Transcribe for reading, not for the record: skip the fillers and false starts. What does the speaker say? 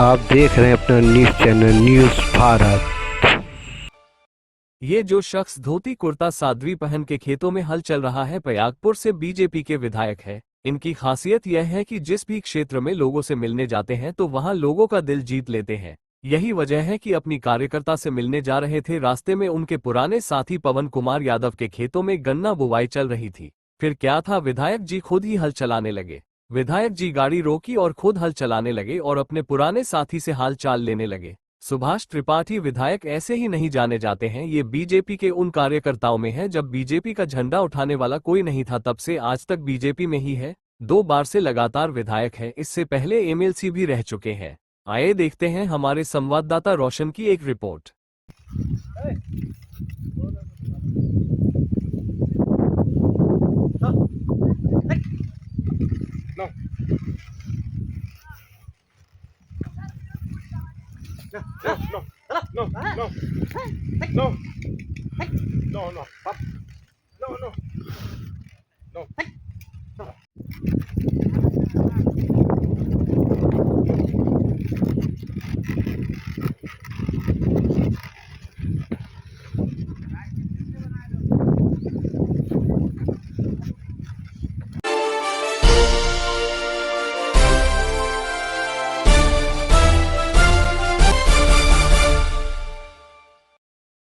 आप देख रहे हैं अपना न्यूज चैनल न्यूज भारत। ये जो शख्स धोती कुर्ता सादवी पहन के खेतों में हल चल रहा है प्रयागपुर से बीजेपी के विधायक है। इनकी खासियत यह है कि जिस भी क्षेत्र में लोगों से मिलने जाते हैं तो वहां लोगों का दिल जीत लेते हैं। यही वजह है कि अपनी कार्यकर्ता से मिलने जा रहे थे, रास्ते में उनके पुराने साथी पवन कुमार यादव के खेतों में गन्ना बुवाई चल रही थी। फिर क्या था, विधायक जी खुद ही हल चलाने लगे। विधायक जी गाड़ी रोकी और खुद हल चलाने लगे और अपने पुराने साथी से हाल चाल लेने लगे। सुभाष त्रिपाठी विधायक ऐसे ही नहीं जाने जाते हैं। ये बीजेपी के उन कार्यकर्ताओं में है जब बीजेपी का झंडा उठाने वाला कोई नहीं था, तब से आज तक बीजेपी में ही है। 2 बार से लगातार विधायक है, इससे पहले एमएलसी भी रह चुके हैं। आइए देखते हैं हमारे संवाददाता रोशन की एक रिपोर्ट।